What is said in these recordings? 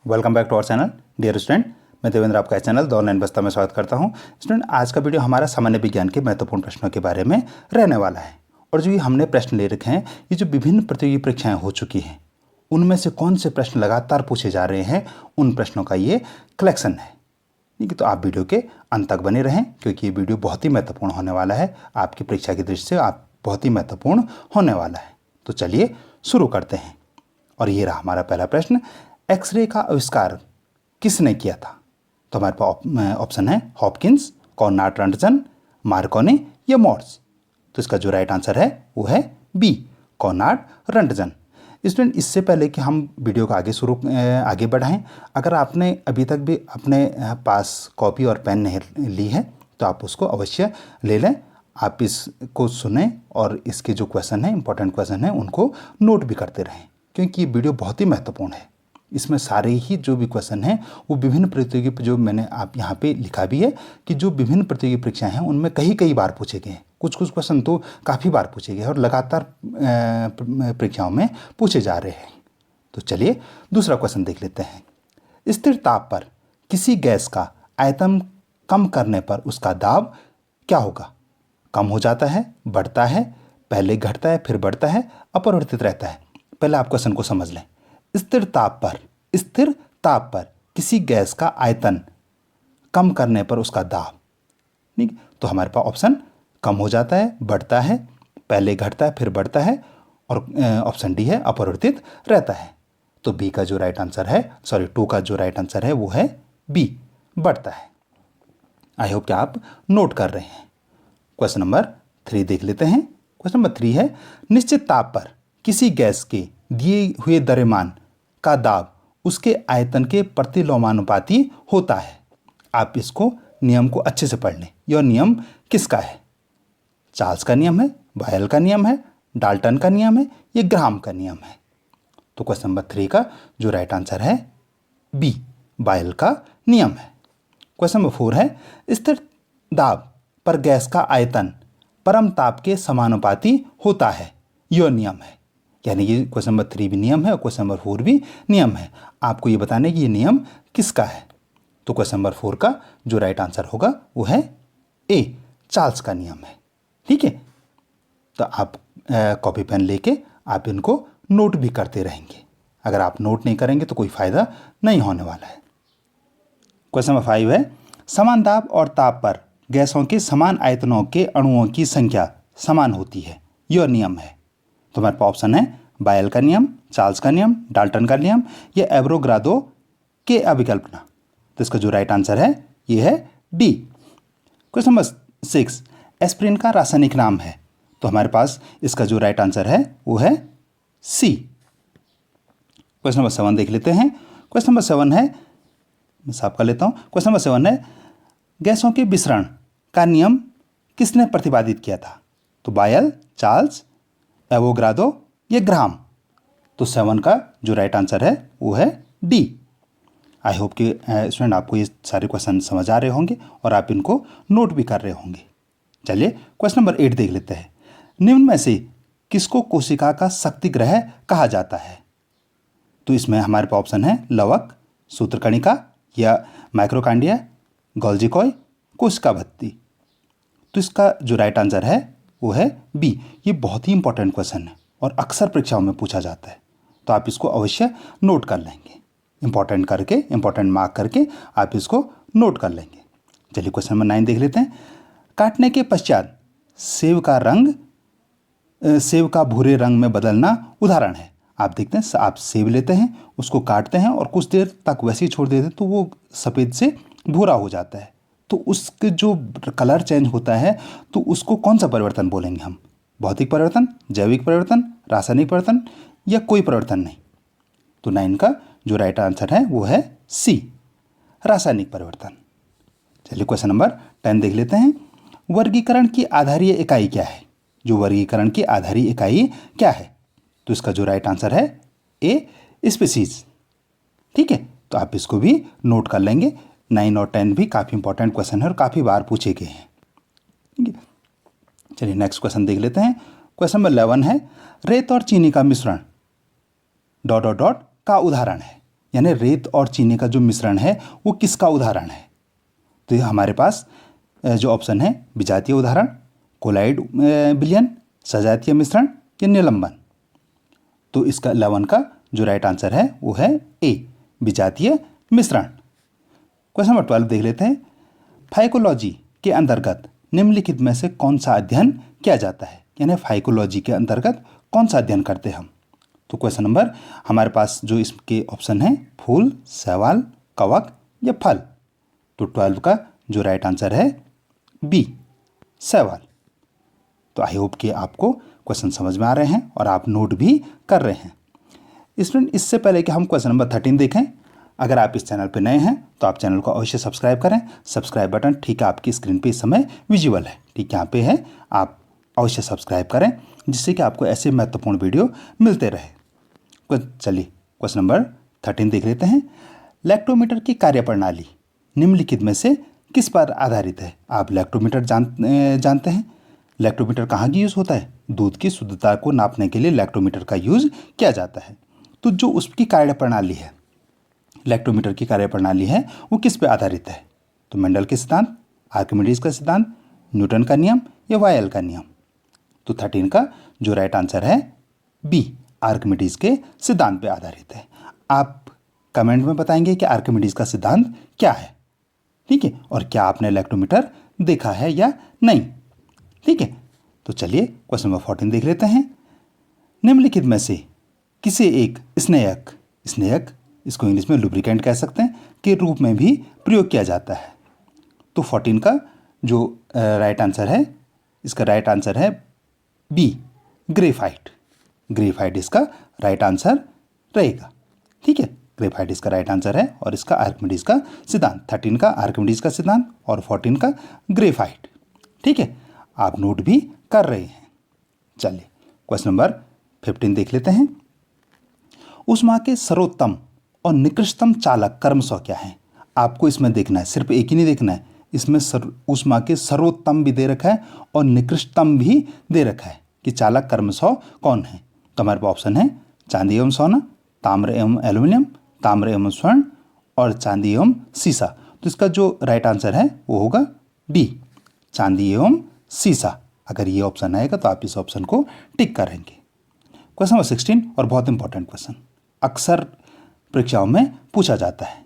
Welcome back to our channel dear student. मैं देवेंद्र आपका channel the online बस्ता में स्वागत करता हूं। स्टूडेंट, आज का वीडियो हमारा सामान्य विज्ञान के महत्वपूर्ण प्रश्नों के बारे में रहने वाला है। और जो ये हमने प्रश्न ले रखे हैं, ये जो विभिन्न प्रतियोगी परीक्षाएं हो चुकी हैं, उनमें से कौन से प्रश्न लगातार पूछे जा रहे हैं, उन प्रश्नों का ये कलेक्शन है। ठीक है, तो आप वीडियो के अंत तक बने रहें, क्योंकि ये वीडियो बहुत ही महत्वपूर्ण होने वाला है। आपकी परीक्षा की दृष्टि से आप बहुत ही महत्वपूर्ण होने वाला है। तो चलिए शुरू करते हैं। और ये रहा हमारा पहला प्रश्न, एक्सरे का आविष्कार किसने किया था? तो हमारे पास ऑप्शन है हॉपकिंस, कॉर्नाट रंटजन, मार्कोनी या मोर्स। तो इसका जो राइट आंसर है वो है बी, कॉर्नाट रंटजन। स्टूडेंट, इससे पहले कि हम वीडियो को आगे बढ़ाएं, अगर आपने अभी तक भी अपने पास कॉपी और पेन नहीं ली है तो आप उसको अवश्य ले लें। आप इसको सुने और इसके जो क्वेश्चन हैं, इंपॉर्टेंट क्वेश्चन हैं, उनको नोट भी करते रहें, क्योंकि ये वीडियो बहुत ही महत्वपूर्ण है। इसमें सारे ही जो भी क्वेश्चन हैं वो विभिन्न प्रतियोगी, जो मैंने आप यहाँ पे लिखा भी है कि जो विभिन्न प्रतियोगी परीक्षाएं हैं उनमें कई बार पूछे गए हैं। कुछ क्वेश्चन तो काफ़ी बार पूछे गए और लगातार परीक्षाओं में पूछे जा रहे हैं। तो चलिए दूसरा क्वेश्चन देख लेते हैं। स्थिर ताप पर किसी गैस का आयतन कम करने पर उसका दाब क्या होगा? कम हो जाता है, बढ़ता है, पहले घटता है फिर बढ़ता है, अपरिवर्तित रहता है? पहले आप क्वेश्चन को समझ लें। स्थिर ताप पर किसी गैस का आयतन कम करने पर उसका दाब, ठीक। तो हमारे पास ऑप्शन कम हो जाता है, बढ़ता है, पहले घटता है फिर बढ़ता है, और ऑप्शन डी है अपरिवर्तित रहता है। तो बी का जो राइट आंसर है, टू का जो राइट आंसर है वो है बी, बढ़ता है। आई होप कि आप नोट कर रहे हैं। क्वेश्चन नंबर 3 देख लेते हैं। क्वेश्चन नंबर 3 है, निश्चित ताप पर किसी गैस के दिए हुए द्रव्यमान का दाब उसके आयतन के प्रतिलोमानुपाती होता है। आप इसको नियम को अच्छे से पढ़ लें। यह नियम किसका है? चार्ल्स का नियम है, बॉयल का नियम है, डाल्टन का नियम है, ये ग्राहम का नियम है? तो क्वेश्चन नंबर 3 का जो राइट आंसर है बी, बॉयल का नियम है। क्वेश्चन नंबर 4 है, स्थिर दाब पर गैस का आयतन परम ताप के समानुपाती होता है। यह नियम है। यानी ये क्वेश्चन नंबर 3 भी नियम है और क्वेश्चन नंबर 4 भी नियम है। आपको ये बताना है कि ये नियम किसका है। तो क्वेश्चन नंबर 4 का जो राइट आंसर होगा वो है ए, चार्ल्स का नियम है। ठीक है, तो आप कॉपी पेन लेके आप इनको नोट भी करते रहेंगे। अगर आप नोट नहीं करेंगे तो कोई फायदा नहीं होने वाला है। क्वेश्चन नंबर 5 है, समान दाब और ताप पर गैसों के समान आयतनों के अणुओं की संख्या समान होती है। यह नियम है। तो हमारे पास ऑप्शन है बॉयल का नियम, चार्ल्स का नियम, डाल्टन का नियम या एवोगाड्रो के अभिकल्पना। तो इसका जो राइट आंसर है ये है डी। क्वेश्चन नंबर 6, एस्पिरिन का रासायनिक नाम है। तो हमारे पास इसका जो राइट आंसर है वो है सी। क्वेश्चन नंबर 7 देख लेते हैं। क्वेश्चन नंबर 7 है, मैं साफ कर लेता हूँ। क्वेश्चन नंबर 7 है, गैसों के विसरण का नियम किसने प्रतिपादित किया था? तो बॉयल, चार्ल्स, एवोगाड्रो या ग्राहम? तो 7 का जो राइट आंसर है वो है डी। आई होप कि स्टूडेंट आपको ये सारे क्वेश्चन समझ आ रहे होंगे और आप इनको नोट भी कर रहे होंगे। चलिए क्वेश्चन नंबर 8 देख लेते हैं। निम्न में से किसको कोशिका का शक्ति ग्रह कहा जाता है? तो इसमें हमारे पास ऑप्शन है लवक, सूत्रकणिका या माइक्रोकांडिया, गोल्जी कॉय, कोशिका भित्ति। तो इसका जो राइट आंसर है वो है बी। ये बहुत ही इंपॉर्टेंट क्वेश्चन है और अक्सर परीक्षाओं में पूछा जाता है, तो आप इसको अवश्य नोट कर लेंगे। इंपॉर्टेंट मार्क करके आप इसको नोट कर लेंगे। चलिए क्वेश्चन नंबर 9 देख लेते हैं। काटने के पश्चात सेब का भूरे रंग में बदलना उदाहरण है। आप देखते हैं, आप सेब लेते हैं, उसको काटते हैं और कुछ देर तक वैसे ही छोड़ देते हैं तो वो सफ़ेद से भूरा हो जाता है। तो उसके जो कलर चेंज होता है तो उसको कौन सा परिवर्तन बोलेंगे हम? भौतिक परिवर्तन, जैविक परिवर्तन, रासायनिक परिवर्तन या कोई परिवर्तन नहीं? तो 9 का जो राइट आंसर है वो है सी, रासायनिक परिवर्तन। चलिए क्वेश्चन नंबर 10 देख लेते हैं। वर्गीकरण की आधारीय इकाई क्या है? जो वर्गीकरण की आधारीय इकाई क्या है? तो इसका जो राइट आंसर है ए, स्पीसीज। ठीक है, तो आप इसको भी नोट कर लेंगे। 9 और 10 भी काफ़ी इंपॉर्टेंट क्वेश्चन है और काफ़ी बार पूछे गए हैं। ठीक है, चलिए नेक्स्ट क्वेश्चन देख लेते हैं। क्वेश्चन नंबर 11 है, रेत और चीनी का मिश्रण ... का उदाहरण है। यानी रेत और चीनी का जो मिश्रण है वो किसका उदाहरण है? तो ये हमारे पास जो ऑप्शन है विजातीय उदाहरण, कोलाइड विलयन, सजातीय मिश्रण या निलंबन। तो इसका 11 का जो राइट आंसर है वो है ए, विजातीय मिश्रण। क्वेश्चन नंबर 12 देख लेते हैं। फाइकोलॉजी के अंतर्गत निम्नलिखित में से कौन सा अध्ययन किया जाता है? यानी फाइकोलॉजी के अंतर्गत कौन सा अध्ययन करते हैं हम? तो क्वेश्चन नंबर हमारे पास जो इसके ऑप्शन है फूल, शैवाल, कवक या फल। तो 12 का जो राइट आंसर है बी, शैवाल। तो आई होप कि आपको क्वेश्चन समझ में आ रहे हैं और आप नोट भी कर रहे हैं। स्टूडेंट, इससे पहले कि हम क्वेश्चन नंबर 13 देखें, अगर आप इस चैनल पर नए हैं तो आप चैनल को अवश्य सब्सक्राइब करें। सब्सक्राइब बटन ठीक है आपकी स्क्रीन पे इस समय विजुअल है, ठीक यहाँ पे है, आप अवश्य सब्सक्राइब करें जिससे कि आपको ऐसे महत्वपूर्ण वीडियो मिलते रहे। चलिए क्वेश्चन नंबर 13 देख लेते हैं। लैक्टोमीटर की कार्यप्रणाली निम्नलिखित में से किस पर आधारित है? आप लैक्टोमीटर जानते हैं। लैक्टोमीटर कहाँ की यूज़ होता है? दूध की शुद्धता को नापने के लिए लैक्टोमीटर का यूज़ किया जाता है। तो जो उसकी कार्यप्रणाली है, लैक्टोमीटर की कार्यप्रणाली है, वो किस पे आधारित है? तो मेंडल के सिद्धांत, आर्किमिडीज का सिद्धांत, न्यूटन का नियम या वायल का नियम। तो 13 का जो राइट आंसर है बी, आर्किमिडीज के सिद्धांत पे आधारित है। आप कमेंट में बताएंगे कि आर्किमिडीज का सिद्धांत क्या है, ठीक है, और क्या आपने लैक्टोमीटर देखा है या नहीं, ठीक है। तो चलिए क्वेश्चन नंबर 14 देख लेते हैं। निम्नलिखित में से किसे एक स्नेहक, इसको इंग्लिश में लुब्रिकेंट कह सकते हैं, के रूप में भी प्रयोग किया जाता है? तो 14 का जो राइट आंसर है, इसका राइट आंसर है बी, ग्रेफाइट। ग्रेफाइट इसका राइट आंसर रहेगा, ठीक है। ग्रेफाइट इसका राइट आंसर है और इसका आर्किमिडीज का सिद्धांत, 13 का आर्किमिडीज का सिद्धांत और 14 का ग्रेफाइट, ठीक है। आप नोट भी कर रहे हैं। चलिए क्वेश्चन नंबर 15 देख लेते हैं। ऊष्मा के सर्वोत्तम और निकृष्टतम चालक क्रमशः क्या है? आपको इसमें देखना है, सिर्फ एक ही नहीं देखना है, इसमें ऊष्मा के सर्वोत्तम भी दे रखा है और निकृष्टतम भी दे रखा है कि चालक क्रमशः कौन है। तो हमारे पास ऑप्शन है चांदी एवं सोना, ताम्र एवं एल्यूमिनियम, ताम्र एवं स्वर्ण और चांदी एवं सीसा। तो इसका जो राइट आंसर है वो होगा डी, चांदी एवं सीसा। अगर ये ऑप्शन आएगा तो आप इस ऑप्शन को टिक करेंगे। क्वेश्चन नंबर 16 और बहुत इंपॉर्टेंट क्वेश्चन, अक्सर परीक्षाओं में पूछा जाता है,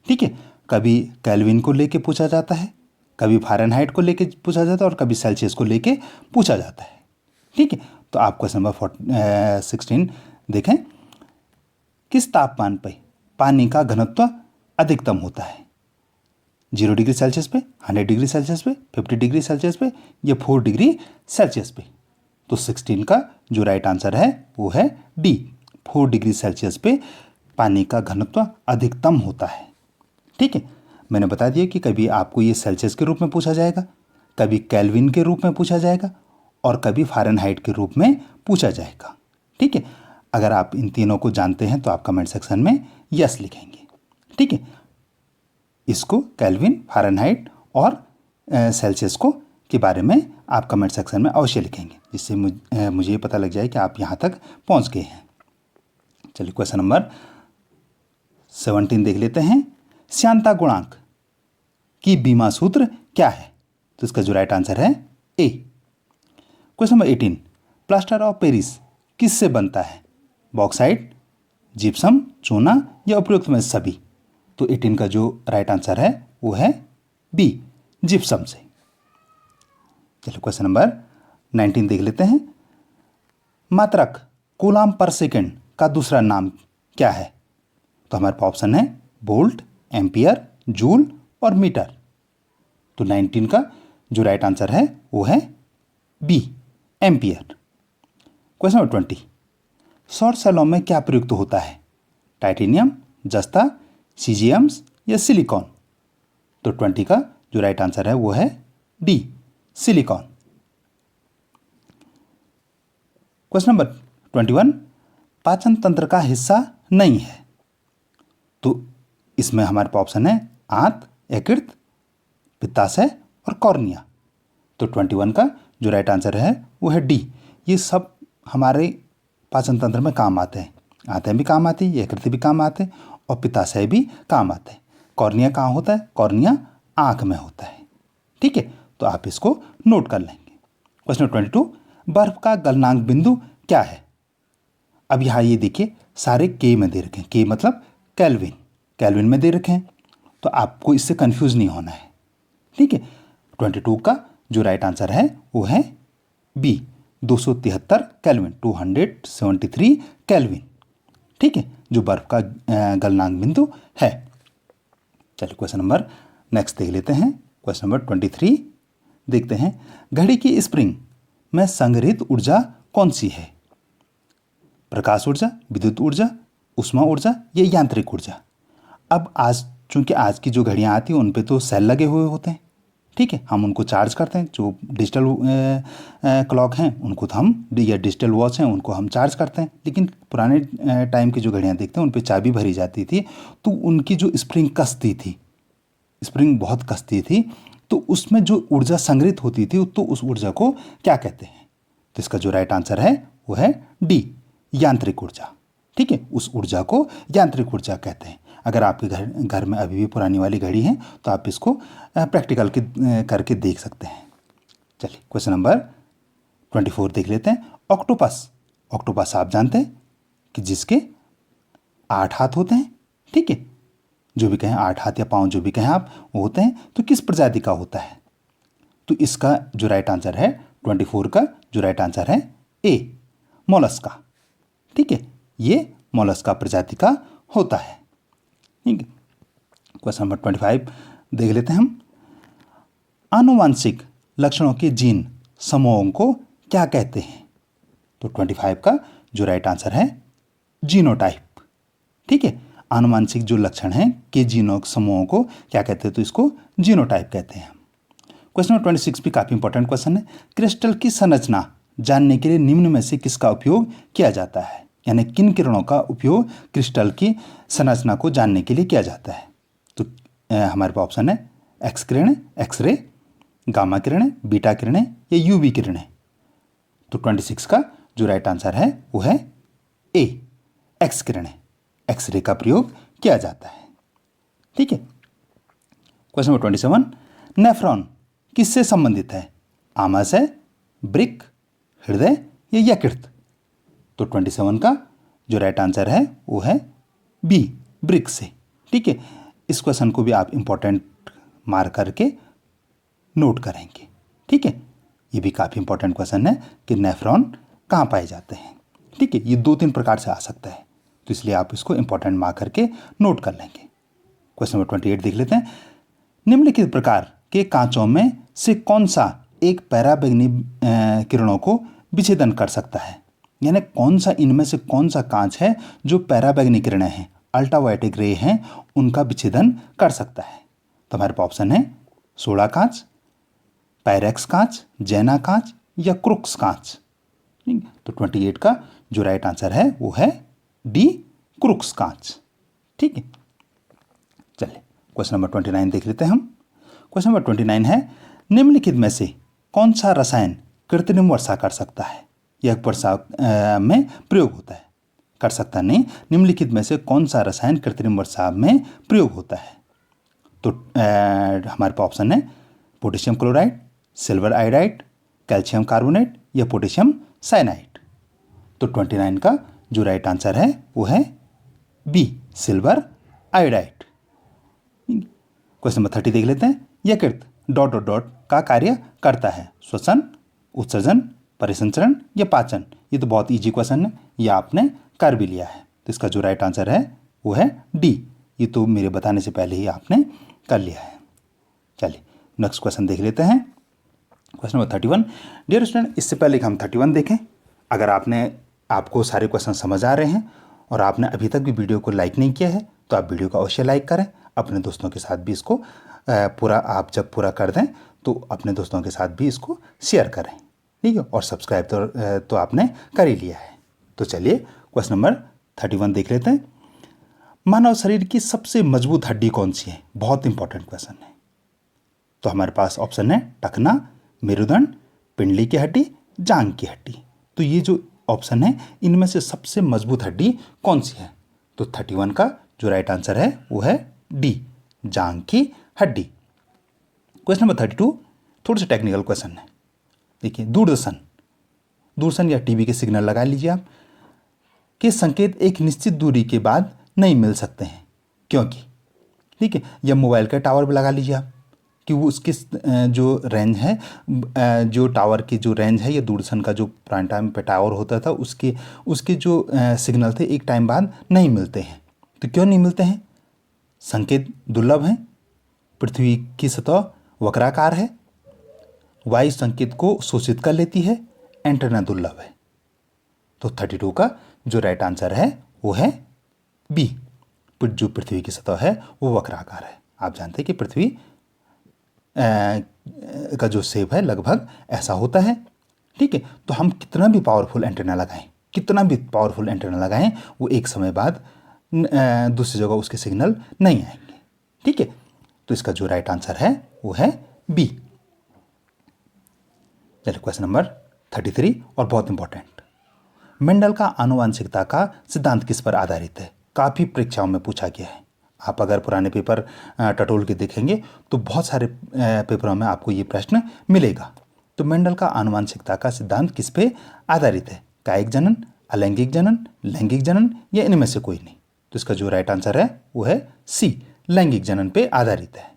ठीक है। कभी केल्विन को लेके पूछा जाता है, कभी फ़ारेनहाइट को लेके पूछा जाता है और कभी सेल्सियस को लेके पूछा जाता है, ठीक है। तो आप क्वेश्चन नंबर 16 देखें। किस तापमान पर पानी का घनत्व अधिकतम होता है? 0 डिग्री सेल्सियस पे, 100 डिग्री सेल्सियस पे, 50 डिग्री सेल्सियस पे या 4 डिग्री सेल्सियस पे? तो 16 का जो राइट आंसर है वो है डी, 4 डिग्री सेल्सियस पे पानी का घनत्व अधिकतम होता है, ठीक है। मैंने बता दिया कि कभी आपको ये सेल्सियस के रूप में पूछा जाएगा, कभी केल्विन के रूप में पूछा जाएगा और कभी फ़ारेनहाइट के रूप में पूछा जाएगा, ठीक है। अगर आप इन तीनों को जानते हैं तो आप कमेंट सेक्शन में यस लिखेंगे, ठीक है। इसको केल्विन, फ़ारेनहाइट और सेल्सियस को के बारे में आप कमेंट सेक्शन में अवश्य लिखेंगे, जिससे मुझे पता लग जाए कि आप यहाँ तक पहुँच गए हैं। चलिए क्वेश्चन नंबर 17 देख लेते हैं। श्यानता गुणांक की बीमा सूत्र क्या है? तो इसका जो राइट आंसर है A. Question number 18, plaster of Paris किससे बनता है? बॉक्साइट, जिप्सम, चूना या उपयुक्त में सभी? तो 18 का जो राइट आंसर है वो है बी, जिप्सम से। चलिए क्वेश्चन नंबर 19 देख लेते हैं। मात्रक कूलाम पर सेकेंड का दूसरा नाम क्या है? तो हमारे पास ऑप्शन है वोल्ट, एम्पियर, जूल और मीटर। तो 19 का जो राइट आंसर है वो है बी, एम्पियर। क्वेश्चन नंबर 20, सौर सेलों में क्या प्रयुक्त होता है? टाइटेनियम, जस्ता, सीजियम्स या सिलिकॉन? तो 20 का जो राइट आंसर है वो है डी, सिलिकॉन। क्वेश्चन नंबर 21, पाचन तंत्र का हिस्सा नहीं है। तो इसमें हमारे पास ऑप्शन है आंत, यकृत, पित्ताशय और कॉर्निया। तो 21 का जो राइट आंसर है वो है डी। ये सब हमारे पाचन तंत्र में काम आते हैं, आंतें भी काम आती है, यकृत भी काम आते हैं और पित्ताशय भी काम आता है। कॉर्निया कहाँ होता है? कॉर्निया आँख में होता है। ठीक है, तो आप इसको नोट कर लेंगे। क्वेश्चन 22, बर्फ का गलनांक बिंदु क्या है? अब यहाँ ये देखिए सारे के में दे रखे हैं, के मतलब केल्विन, केल्विन में दे रखे हैं, तो आपको इससे कंफ्यूज नहीं होना है। ठीक है, 22 का जो राइट आंसर है वो है बी, 273 केल्विन, 273 केल्विन। ठीक है, जो बर्फ का गलनांक बिंदु है। चलिए क्वेश्चन नंबर नेक्स्ट देख लेते हैं। क्वेश्चन नंबर 23 देखते हैं, घड़ी की स्प्रिंग में संग्रहित ऊर्जा कौन सी है? प्रकाश ऊर्जा, विद्युत ऊर्जा, ऊष्मा ऊर्जा या यांत्रिक ऊर्जा? अब आज चूंकि आज की जो घड़ियाँ आती हैं उन पे तो सेल लगे हुए होते हैं। ठीक है, हम उनको चार्ज करते हैं। जो डिजिटल क्लॉक हैं उनको तो हम, या डिजिटल वॉच हैं उनको हम चार्ज करते हैं। लेकिन पुराने टाइम की जो घड़ियाँ देखते हैं उन पे चाबी भरी जाती थी, तो उनकी जो स्प्रिंग कसती थी, स्प्रिंग बहुत कसती थी, तो उसमें जो ऊर्जा संग्रहित होती थी तो उस ऊर्जा को क्या कहते हैं? तो इसका जो राइट आंसर है वो है डी, यांत्रिक ऊर्जा। ठीक है, उस ऊर्जा को यांत्रिक ऊर्जा कहते हैं। अगर आपके घर में अभी भी पुरानी वाली घड़ी है तो आप इसको प्रैक्टिकल करके देख सकते हैं। चलिए क्वेश्चन नंबर 24 देख लेते हैं। ऑक्टोपस, ऑक्टोपस आप जानते हैं कि जिसके 8 हाथ होते हैं। ठीक है, जो भी कहें 8 हाथ या पाँव जो भी कहें आप वो होते हैं, तो किस प्रजाति का होता है? तो इसका जो राइट आंसर है 24 का जो राइट आंसर है ए, मोलस्का। ठीक है, ये मोलस्का प्रजाति का होता है। ठीक है, क्वेश्चन नंबर 25 देख लेते हैं हम। आनुवांशिक लक्षणों के जीन समूहों को क्या कहते हैं? तो 25 का जो राइट आंसर है जीनोटाइप। ठीक है, आनुवांशिक जो लक्षण हैं के जीनों समूहों को क्या कहते हैं? तो इसको जीनोटाइप कहते हैं। क्वेश्चन नंबर 26 भी काफ़ी इंपॉर्टेंट क्वेश्चन है। क्रिस्टल की संरचना जानने के लिए निम्न में से किसका उपयोग किया जाता है? यानी किन किरणों का उपयोग क्रिस्टल की संरचना को जानने के लिए किया जाता है? तो हमारे पास ऑप्शन है एक्स किरणें, एक्सरे, गामा किरणें, बीटा किरणें या यूवी किरणें। तो 26 का जो राइट आंसर है वो है ए, एक्स किरणें, एक्सरे का प्रयोग किया जाता है। ठीक है, क्वेश्चन नंबर 27, नेफ्रॉन किससे संबंधित है? आमाशय, वृक्क, हृदय या यकृत? तो 27 का जो राइट आंसर है वो है बी, वृक्क से। ठीक है, इस क्वेश्चन को भी आप इंपॉर्टेंट मार्क करके नोट करेंगे। ठीक है, ये भी काफ़ी इंपॉर्टेंट क्वेश्चन है कि नेफ्रॉन कहाँ पाए जाते हैं। ठीक है, ये 2-3 प्रकार से आ सकता है, तो इसलिए आप इसको इंपॉर्टेंट मार्क करके नोट कर लेंगे। क्वेश्चन नंबर 28 देख लेते हैं। निम्नलिखित प्रकार के कांचों में से कौन सा एक पराबैंगनी किरणों को विच्छेदन कर सकता है? यानी कौन सा इनमें से कौन सा कांच है जो पराबैंगनी किरणें हैं, अल्ट्रावायलेट रे हैं, उनका विच्छेदन कर सकता है? तो हमारे पास ऑप्शन है सोडा कांच, पायरेक्स कांच, जैना कांच या क्रुक्स कांच। तो 28 का जो राइट आंसर है वो है डी, क्रुक्स कांच। ठीक है, चलिए क्वेश्चन नंबर 29 देख लेते हैं हम। क्वेश्चन नंबर 29 है, निम्नलिखित में से कौन सा रसायन कृत्रिम वर्षा कर सकता है या वर्षा में प्रयोग होता है? कर सकता नहीं, निम्नलिखित में से कौन सा रसायन कृत्रिम वर्षा में प्रयोग होता है? तो हमारे पास ऑप्शन है potassium chloride, silver iodide, calcium carbonate या पोटेशियम साइनाइड। तो 29 का जो राइट आंसर है वो है B, silver iodide. Question number 30 देख लेते हैं। यकृत ... का कार्य करता है? श्वसन, उत्सर्जन, परिसंचरण या पाचन? ये तो बहुत इजी क्वेश्चन है, ये आपने कर भी लिया है। तो इसका जो राइट आंसर है वो है डी, ये तो मेरे बताने से पहले ही आपने कर लिया है। चलिए नेक्स्ट क्वेश्चन देख लेते हैं। Question number 31। डियर स्टूडेंट, इससे पहले कि हम 31 देखें, अगर आपको सारे क्वेश्चन समझ आ रहे हैं और आपने अभी तक भी वीडियो को लाइक नहीं किया है तो आप वीडियो को अवश्य लाइक करें। अपने दोस्तों के साथ भी इसको आप जब पूरा कर दें तो अपने दोस्तों के साथ भी इसको शेयर करें। ठीक है, और सब्सक्राइब तो आपने कर ही लिया है। तो चलिए क्वेश्चन नंबर 31 देख लेते हैं। मानव शरीर की सबसे मजबूत हड्डी कौन सी है? बहुत इंपॉर्टेंट क्वेश्चन है। तो हमारे पास ऑप्शन है टखना, मेरुदंड, पिंडली की हड्डी, जांघ की हड्डी। तो ये जो ऑप्शन है इनमें से सबसे मजबूत हड्डी कौन सी है? तो 31 का जो राइट आंसर है वो है डी, जांघ की हड्डी। क्वेश्चन नंबर 32 थोड़ा सा टेक्निकल क्वेश्चन है। देखिए, दूरदर्शन या टीवी के सिग्नल लगा लीजिए आप, के संकेत एक निश्चित दूरी के बाद नहीं मिल सकते हैं, क्योंकि, ठीक है, या मोबाइल का टावर भी लगा लीजिए आप कि वो उसकी जो रेंज है, जो टावर की जो रेंज है, या दूरदर्शन का जो पुराने टाइम पे टावर होता था उसके जो सिग्नल थे एक टाइम बाद नहीं मिलते हैं। तो क्यों नहीं मिलते हैं? संकेत दुर्लभ हैं, पृथ्वी की सतह वक्राकार है, वायु संकेत को शोषित कर लेती है, एंटेना दुर्लभ है। तो 32 का जो राइट आंसर है वो है बी, जो पृथ्वी की सतह है वो वक्राकार है। आप जानते हैं कि पृथ्वी का जो शेप है लगभग ऐसा होता है, ठीक है। तो हम कितना भी पावरफुल एंटेना लगाएं वो एक समय बाद दूसरी जगह उसके सिग्नल नहीं आएंगे, ठीक है। तो इसका जो राइट आंसर है वो है बी। चलिए क्वेश्चन नंबर 33 और बहुत इंपॉर्टेंट, मेंडल का आनुवंशिकता का सिद्धांत किस पर आधारित है? काफ़ी परीक्षाओं में पूछा गया है। आप अगर पुराने पेपर टटोल के देखेंगे तो बहुत सारे पेपरों में आपको ये प्रश्न मिलेगा। तो मेंडल का आनुवंशिकता का सिद्धांत किस पे आधारित है? कायिक जनन, अलैंगिक जनन, लैंगिक जनन, या इनमें से कोई नहीं? तो इसका जो राइट आंसर है वो है सी, लैंगिक जनन पे आधारित है।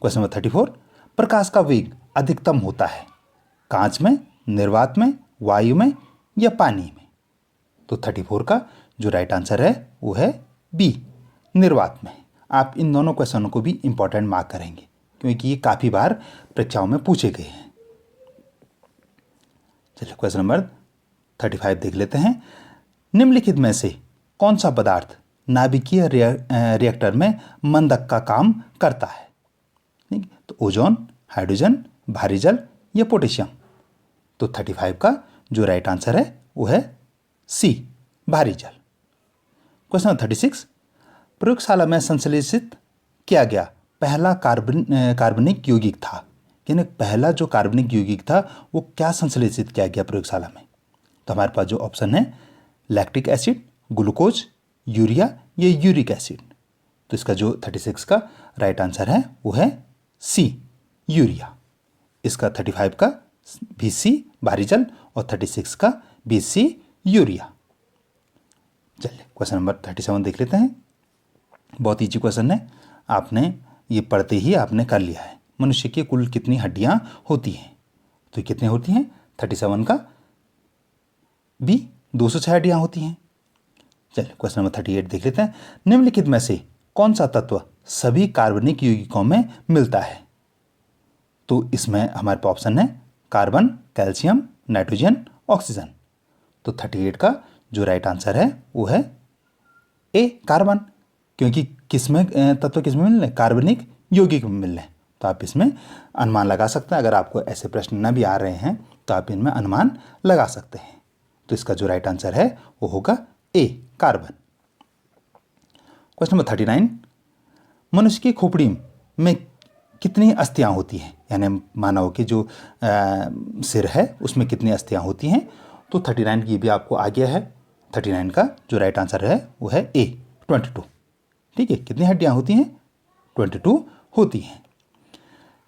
क्वेश्चन नंबर 34, प्रकाश का वेग अधिकतम होता है कांच में, निर्वात में, वायु में, या पानी में? तो 34 का जो राइट आंसर है वो है बी, निर्वात में। आप इन दोनों क्वेश्चनों को भी इंपॉर्टेंट मार्क करेंगे क्योंकि ये काफ़ी बार परीक्षाओं में पूछे गए हैं। चलिए क्वेश्चन नंबर 35 देख लेते हैं। निम्नलिखित में से कौन सा पदार्थ नाभिकीय रिएक्टर में मंदक का काम करता है? ठीक, तो ओजोन, हाइड्रोजन, भारी जल, या पोटेशियम? तो 35 का जो राइट आंसर है वो है सी, भारी जल। क्वेश्चन नंबर 36, प्रयोगशाला में संश्लेषित किया गया पहला कार्बनिक यौगिक था, यानी पहला जो कार्बनिक यौगिक था वो क्या संश्लेषित किया गया प्रयोगशाला में? तो हमारे पास जो ऑप्शन है लैक्टिक एसिड, ग्लूकोज, यूरिया, या यूरिक एसिड? तो इसका जो 36 का राइट आंसर है वो है सी, यूरिया। इसका 35 का भी सी, भारी जल, और 36 का भी सी, यूरिया। चलिए क्वेश्चन नंबर 37 देख लेते हैं। बहुत ईजी क्वेश्चन है, आपने ये पढ़ते ही आपने कर लिया है। मनुष्य की कुल कितनी हड्डियां होती हैं? तो कितनी होती हैं? 37 का बी, 206 हड्डियां होती हैं। चलिए क्वेश्चन नंबर 38 देख लेते हैं। निम्नलिखित में से कौन सा तत्व सभी कार्बनिक यौगिकों में मिलता है? तो इसमें हमारे पास ऑप्शन है कार्बन, कैल्शियम, नाइट्रोजन, ऑक्सीजन। तो 38 का जो राइट आंसर है वो है ए, कार्बन, क्योंकि किसमें तत्व किसमें मिल रहे हैं? कार्बनिक यौगिक में मिल रहे हैं। तो आप इसमें अनुमान लगा सकते हैं। अगर आपको ऐसे प्रश्न न भी आ रहे हैं तो आप इनमें अनुमान लगा सकते हैं। तो इसका जो राइट आंसर है वो होगा ए, कार्बन। क्वेश्चन नंबर 39, मनुष्य की खोपड़ी में कितनी अस्थियां होती हैं? यानी मानव के जो सिर है उसमें कितनी अस्थियां होती हैं? तो 39 की भी आपको आ गया है। 39 का जो राइट आंसर है वो है ए, 22। ठीक है, कितनी हड्डियां होती हैं? 22 होती हैं।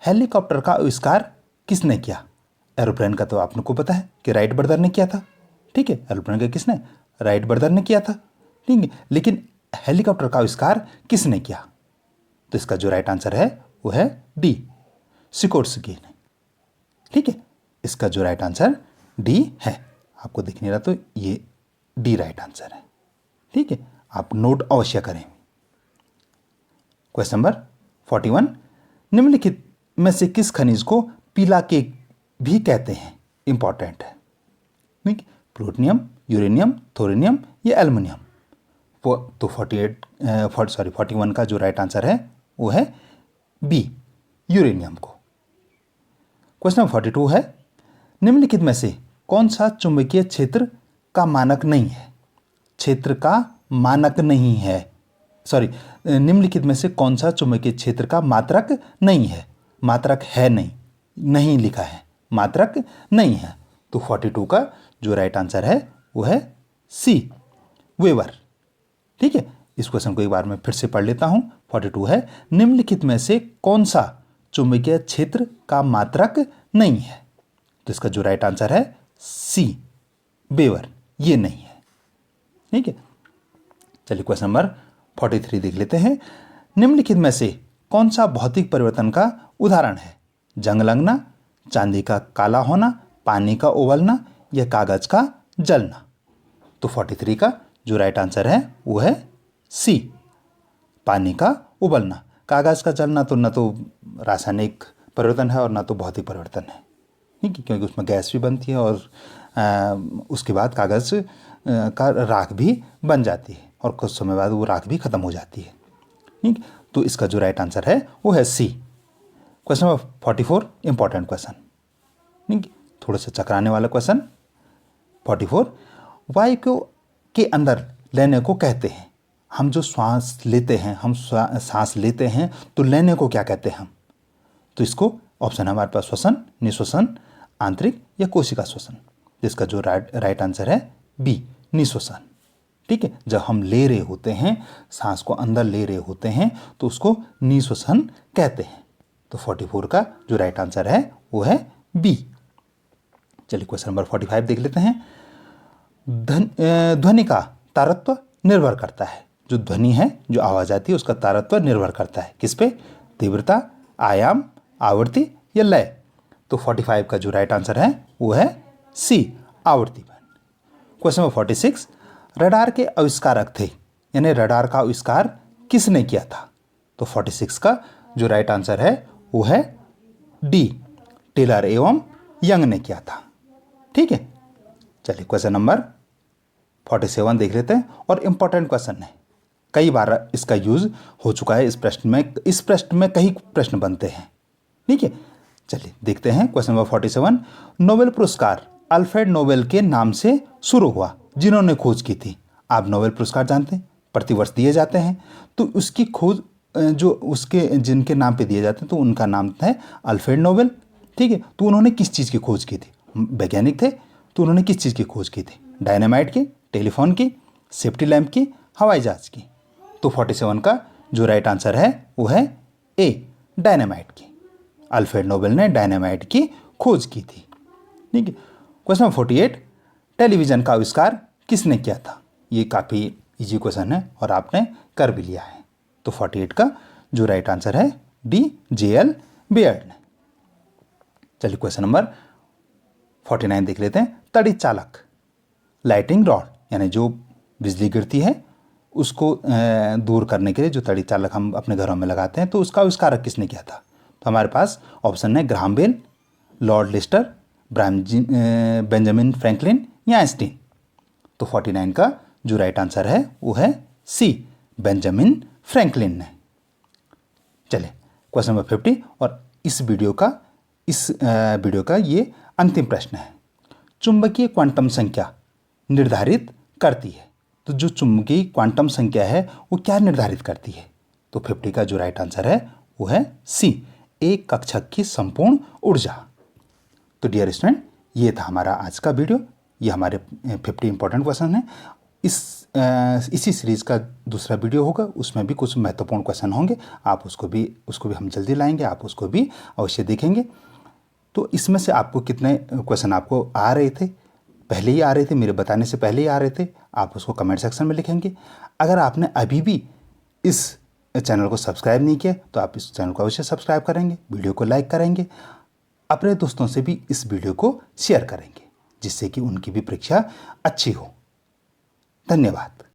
हेलीकॉप्टर का आविष्कार किसने किया? एरोप्लेन का तो आपको पता है कि राइट ब्रदर ने किया था, ठीक है। एरोप्लेन का किसने? राइट ब्रदर ने किया था, ठीक है। लेकिन हेलीकॉप्टर का आविष्कार किसने किया? तो इसका जो राइट आंसर है वो है डी, सिकोर्स्की ने, ठीक है। इसका जो राइट आंसर डी है। आपको दिख नहीं रहा तो ये डी राइट आंसर है, ठीक है। आप नोट अवश्य करें। क्वेश्चन नंबर 41, निम्नलिखित में से किस खनिज को पीला केक भी कहते हैं? इंपॉर्टेंट है, ठीक। प्लूटोनियम, यूरेनियम, थोरियम, या एल्युमिनियम? तो 41 का जो राइट आंसर है वो है बी, यूरेनियम को। क्वेश्चन नंबर 42 है, निम्नलिखित में से कौन सा चुंबकीय क्षेत्र का मानक नहीं है? क्षेत्र का मानक नहीं है, सॉरी, निम्नलिखित में से कौन सा चुंबकीय क्षेत्र का मात्रक नहीं है? मात्रक है नहीं लिखा है, मात्रक नहीं है। तो 42 का जो राइट आंसर है वो है सी, वेबर, ठीक है। इस क्वेश्चन को एक बार मैं फिर से पढ़ लेता हूँ। 42 है, निम्नलिखित में से कौन सा चुंबकीय क्षेत्र का मात्रक नहीं है? तो इसका जो राइट आंसर है सी, बेवर, ये नहीं है। ठीक है, चलिए क्वेश्चन नंबर 43 देख लेते हैं। निम्नलिखित में से कौन सा भौतिक परिवर्तन का उदाहरण है? जंग लगना, चांदी का काला होना, पानी का उबलना या कागज का जलना? तो 43 का जो राइट आंसर है वो है सी, पानी का उबलना। कागज का जलना तो न तो रासायनिक परिवर्तन है और न तो भौतिक परिवर्तन है, ठीक है, क्योंकि उसमें गैस भी बनती है और उसके बाद कागज का राख भी बन जाती है और कुछ समय बाद वो राख भी खत्म हो जाती है। ठीक, तो इसका जो राइट आंसर है वो है सी। क्वेश्चन नंबर 44, इंपॉर्टेंट क्वेश्चन, ठीक, थोड़ा सा चकराने वाला क्वेश्चन। 44, वायु को के अंदर लेने को कहते हैं। हम जो श्वास लेते हैं, हम सांस लेते हैं तो लेने को क्या कहते हैं हम? तो इसको ऑप्शन है हमारे पास श्वसन, निश्वसन, आंतरिक या कोशिका श्वसन। इसका जो राइट आंसर है बी, निश्वसन। ठीक है, जब हम ले रहे होते हैं, सांस को अंदर ले रहे होते हैं तो उसको निश्वसन कहते हैं। तो 44 का जो राइट आंसर है वो है बी। चलिए क्वेश्चन नंबर 45 देख लेते हैं। ध्वनि का तारत्व निर्भर करता है। जो ध्वनि है, जो आवाज आती है, उसका तारत्व निर्भर करता है किस पे? तीव्रता, आयाम, आवृत्ति या लय? तो 45 का जो राइट आंसर है वो है सी, आवृत्ति पर। क्वेश्चन नंबर 46, रडार के आविष्कारक थे, यानी रडार का आविष्कार किसने किया था? तो 46 का जो राइट आंसर है वो है डी, टेलर एवं यंग ने किया था। ठीक है, चलिए क्वेश्चन नंबर 47 देख लेते हैं और इंपॉर्टेंट क्वेश्चन है, कई बार इसका यूज हो चुका है इस प्रश्न में। इस प्रश्न में कई प्रश्न बनते हैं। ठीक है, चलिए देखते हैं क्वेश्चन नंबर 47। नोबेल पुरस्कार अल्फ्रेड नोबेल के नाम से शुरू हुआ, जिन्होंने खोज की थी। आप नोबेल पुरस्कार जानते हैं, प्रतिवर्ष दिए जाते हैं। तो उसकी खोज जो उसके जिनके नाम पे दिए जाते हैं तो उनका नाम है अल्फ्रेड नोबेल। ठीक है, तो उन्होंने किस चीज़ की खोज की थी? वैज्ञानिक थे, तो उन्होंने किस चीज़ की खोज की थी? डायनामाइट की, टेलीफोन की, सेफ्टी लैंप की, हवाई जहाज की? तो 47 का जो राइट आंसर है वो है ए, डायनामाइट की। अल्फ्रेड नोबेल ने डायनामाइट की खोज की थी। ठीक है, क्वेश्चन नंबर 48, टेलीविज़न का आविष्कार किसने किया था? ये काफ़ी इजी क्वेश्चन है और आपने कर भी लिया है। तो 48 का जो राइट आंसर है डी, JL बेयर्ड ने। चलिए क्वेश्चन नंबर 49 देख लेते हैं। तड़ी चालक, लाइटिंग रॉड, यानी जो बिजली गिरती है उसको दूर करने के लिए जो तड़ी चालक हम अपने घरों में लगाते हैं, तो उसका आविष्कारक किसने किया था? तो हमारे पास ऑप्शन है Graham Bell, Lord Lister, Benjamin Franklin या आइंस्टीन। तो 49 का जो राइट आंसर है वो है सी, बेंजामिन फ्रैंकलिन ने। चलिए क्वेश्चन नंबर 50 और इस वीडियो का ये अंतिम प्रश्न है। चुंबकीय क्वांटम संख्या निर्धारित करती है। तो जो चुंबकीय क्वांटम संख्या है वो क्या निर्धारित करती है? तो 50 का जो राइट आंसर है वो है सी, एक कक्षक की संपूर्ण ऊर्जा। तो डियर स्टूडेंट, ये था हमारा आज का वीडियो। ये हमारे 50 इंपॉर्टेंट क्वेश्चन हैं। इसी सीरीज़ का दूसरा वीडियो होगा, उसमें भी कुछ महत्वपूर्ण क्वेश्चन होंगे। आप उसको भी हम जल्दी लाएंगे, आप उसको भी अवश्य देखेंगे। तो इसमें से आपको कितने क्वेश्चन आपको आ रहे थे, पहले ही आ रहे थे, मेरे बताने से पहले ही आ रहे थे, आप उसको कमेंट सेक्शन में लिखेंगे। अगर आपने अभी भी इस चैनल को सब्सक्राइब नहीं किया तो आप इस चैनल को अवश्य सब्सक्राइब करेंगे, वीडियो को लाइक करेंगे, अपने दोस्तों से भी इस वीडियो को शेयर करेंगे, जिससे कि उनकी भी परीक्षा अच्छी हो। धन्यवाद।